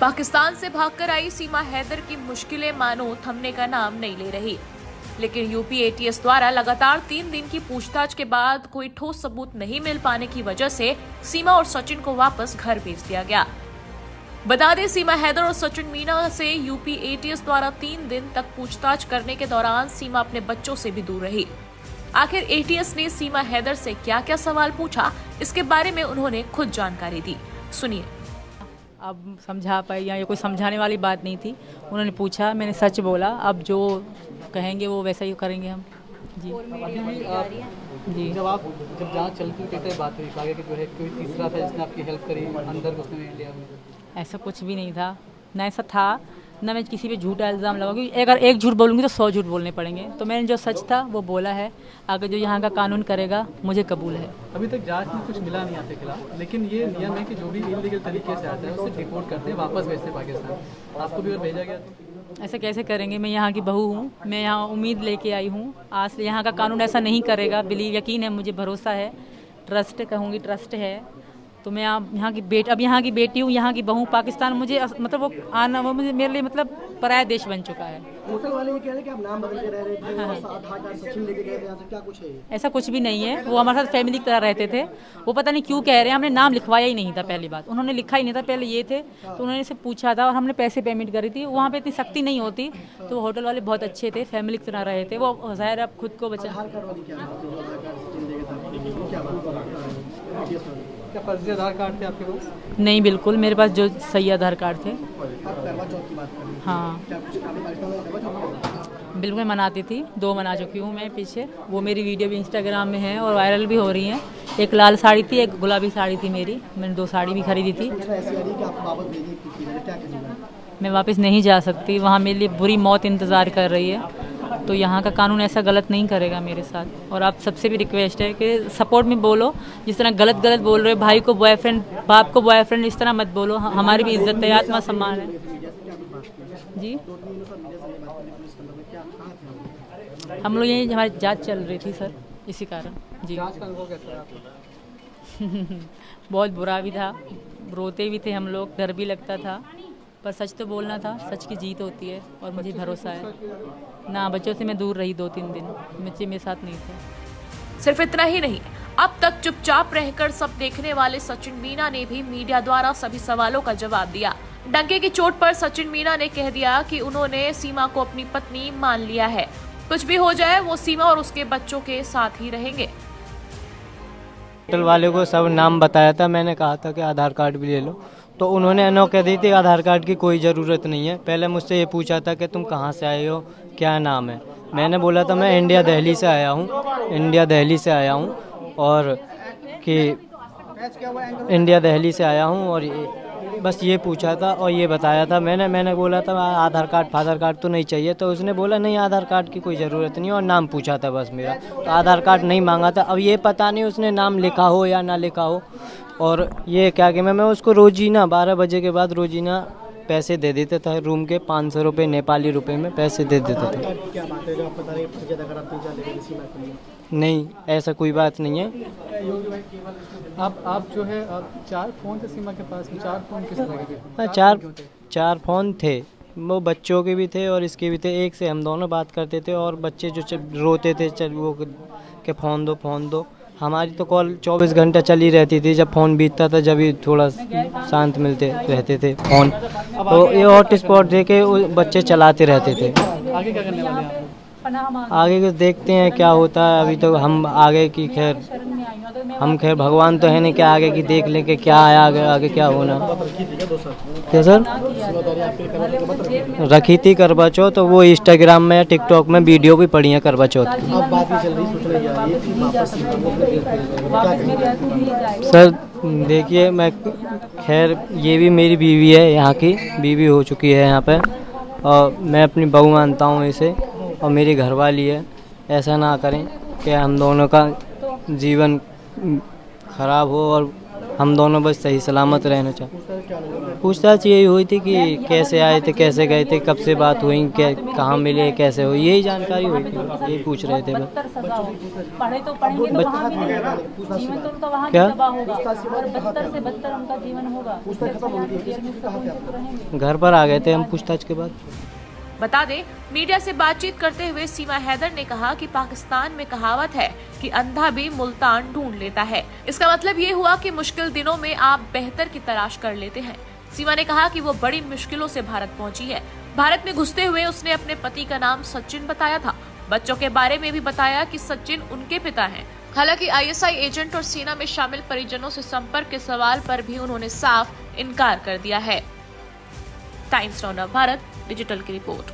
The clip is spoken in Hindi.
पाकिस्तान से भागकर आई सीमा हैदर की मुश्किलें मानो थमने का नाम नहीं ले रही, लेकिन यूपी एटीएस द्वारा लगातार 3 दिन की पूछताछ के बाद कोई ठोस सबूत नहीं मिल पाने की वजह से सीमा और सचिन को वापस घर भेज दिया गया। बता दें, सीमा हैदर और सचिन मीना से यूपी एटीएस द्वारा 3 दिन तक पूछताछ करने के दौरान सीमा अपने बच्चों से भी दूर रही। आखिर एटीएस ने सीमा हैदर से क्या क्या सवाल पूछा, इसके बारे में उन्होंने खुद जानकारी दी। सुनिए। अब समझा पाई या ये कोई समझाने वाली बात नहीं थी। उन्होंने पूछा, मैंने सच बोला। अब जो कहेंगे वो वैसा ही करेंगे हम। जी जी। जब जांच चलती हुई कैसे बात हुई आगे कि जो है कोई तीसरा था जिसने आपकी हेल्प करी अंदर घुसने में लिया? ऐसा कुछ भी नहीं था, ना ऐसा था, ना मैं किसी पे झूठा इल्ज़ाम लगाऊंगी। अगर एक झूठ बोलूँगी तो 100 झूठ बोलने पड़ेंगे। तो मैंने जो सच था वो बोला है। आगे जो यहाँ का कानून करेगा मुझे कबूल है। अभी तक जांच में कुछ मिला नहीं आपके खिलाफ, लेकिन ये नियम है कि जो भी इलीगल तरीके से आता है उसे डिपोर्ट करते हैं, वापस भेजते हैं पाकिस्तान। आपको भी अगर भेजा गया तो ऐसा कैसे करेंगे? मैं यहाँ की बहू हूँ, मैं यहाँ उम्मीद लेके आई हूँ। आज से यहाँ का कानून ऐसा नहीं करेगा। यकीन है, मुझे भरोसा है, ट्रस्ट कहूँगी, ट्रस्ट है। तो मैं यहाँ की बेटी हूँ, यहाँ की बहू। पाकिस्तान मुझे मतलब वो आना, वो मुझे मेरे लिए मतलब पराया देश बन चुका है। होटल वाले ये कह रहे हैं कि आप नाम बदल के रह रहे थे, आधार कार्ड सचिन लेके गए थे, यहाँ से क्या कुछ है? ऐसा कुछ भी नहीं है। वो हमारे साथ फैमिली की तरह रहते थे। वो पता नहीं क्यों कह रहे हैं, हमने नाम लिखवाया ही नहीं था। पहली बात, उन्होंने लिखा ही नहीं था। पहले ये थे तो उन्होंने से पूछा था और हमने पैसे पेमेंट करी थी। वहाँ पे इतनी सख्ती नहीं होती। तो होटल वाले बहुत अच्छे थे, फैमिली की तरह रहे थे। वो ज़ाहिर अब खुद को बचा। क्या फर्जी आधार कार्ड थे आपके पास? नहीं, बिल्कुल मेरे पास जो सही आधार कार्ड थे। हाँ बिल्कुल मनाती थी, 2 मना चुकी हूँ मैं पीछे। वो मेरी वीडियो भी इंस्टाग्राम में है और वायरल भी हो रही हैं। एक लाल साड़ी थी, एक गुलाबी साड़ी थी मेरी। मैंने 2 साड़ी भी खरीदी थी। मैं वापस नहीं जा सकती, वहाँ मेरे लिए बुरी मौत इंतज़ार कर रही है। तो यहाँ का कानून ऐसा गलत नहीं करेगा मेरे साथ। और आप सबसे भी रिक्वेस्ट है कि सपोर्ट में बोलो। जिस तरह गलत बोल रहे हो, भाई को बॉयफ्रेंड, बाप को बॉयफ्रेंड, इस तरह मत बोलो। हमारी भी इज्जत है, आत्मा सम्मान है। जी, हम लोग यही, हमारी जांच चल रही थी सर, इसी कारण। जी जांच का अनुभव कैसा है आपको? बहुत बुरा भी था, रोते भी थे हम लोग, डर भी लगता था, पर सच तो बोलना था। सच की जीत होती है और मुझे भरोसा है ना। बच्चों से मैं दूर रही 2-3 दिन, बच्चे मेरे साथ नहीं थे। सिर्फ इतना ही नहीं, अब तक चुपचाप रहकर सब देखने वाले सचिन मीना ने भी मीडिया द्वारा सभी सवालों का जवाब दिया। डंके की चोट पर सचिन मीना ने कह दिया कि उन्होंने सीमा को अपनी पत्नी मान लिया है। कुछ भी हो जाए, वो सीमा और उसके बच्चों के साथ ही रहेंगे। होटल वाले को सब नाम बताया था। मैंने कहा था कि आधार कार्ड भी ले लो, तो उन्होंने नो कह दी थी आधार कार्ड की कोई ज़रूरत नहीं है। पहले मुझसे ये पूछा था कि तुम कहाँ से आए हो, क्या नाम है। मैंने बोला था मैं इंडिया दिल्ली से आया हूँ, और कि इंडिया दिल्ली से आया हूँ, और बस ये पूछा था और ये बताया था। मैंने बोला था आधार कार्ड तो नहीं चाहिए। तो उसने बोला नहीं, आधार कार्ड की कोई ज़रूरत नहीं, और नाम पूछा था बस मेरा। तो आधार कार्ड नहीं मांगा था। अब ये पता नहीं उसने नाम लिखा हो या ना लिखा हो। और ये क्या कि मैं उसको रोजीना 12 बजे के बाद रोजीना पैसे दे देते थे। रूम के 500 रुपये नेपाली रुपए में पैसे दे देते थे। नहीं, ऐसा कोई बात नहीं है। आप जो है 4 फ़ोन थे सीमा के पास में। 4 फ़ोन किस तरह के? 4 फ़ोन थे, वो बच्चों के भी थे और इसके भी थे। एक से हम दोनों बात करते थे और बच्चे जो रोते थे, चल वो के फ़ोन दो। हमारी तो कॉल 24 घंटा चली रहती थी। जब फ़ोन बीतता था, जब भी थोड़ा शांत मिलते रहते थे फ़ोन। तो ये हॉटस्पॉट दे के बच्चे चलाते रहते थे। आगे क्या करने वाले हैं आप? आगे के देखते हैं क्या होता है। अभी तो हम आगे की खैर भगवान तो है नहीं, क्या आगे की देख लें कि क्या है, आगे क्या होना। क्या सर? रखी थी करवा चौथ, तो वो इंस्टाग्राम में या टिकटॉक में वीडियो भी पड़ी है करवा चौथ की। सर देखिए, मैं खैर ये भी मेरी बीवी है, यहाँ की बीवी हो चुकी है यहाँ पे, और मैं अपनी बहू मानता हूँ इसे, और मेरी घरवाली है। ऐसा ना करें कि हम दोनों का जीवन खराब हो और हम दोनों बस सही सलामत रहना चाहते। पूछताछ यही हुई थी कि कैसे आए थे, कैसे गए थे, कब से बात हुई, कहाँ मिले, कैसे हुई, यही जानकारी हुई थी, यही पूछ रहे थे बस। पढ़े तो पढ़ेंगे तो वहाँ भी मिलेगा, जीवन तो उनका वहाँ भी तबाह होगा और बदतर से बदतर उनका जीवन होगा। घर पर आ गए थे हम पूछताछ के बाद। बता दें, मीडिया से बातचीत करते हुए सीमा हैदर ने कहा कि पाकिस्तान में कहावत है कि अंधा भी मुल्तान ढूंढ लेता है। इसका मतलब ये हुआ कि मुश्किल दिनों में आप बेहतर की तलाश कर लेते हैं। सीमा ने कहा कि वो बड़ी मुश्किलों से भारत पहुंची है। भारत में घुसते हुए उसने अपने पति का नाम सचिन बताया था। बच्चों के बारे में भी बताया कि सचिन उनके पिता हैं। हालांकि ISI एजेंट और सेना में शामिल परिजनों से संपर्क के सवाल पर भी उन्होंने साफ इनकार कर दिया है। टाइम्स नाउ भारत डिजिटल की रिपोर्ट।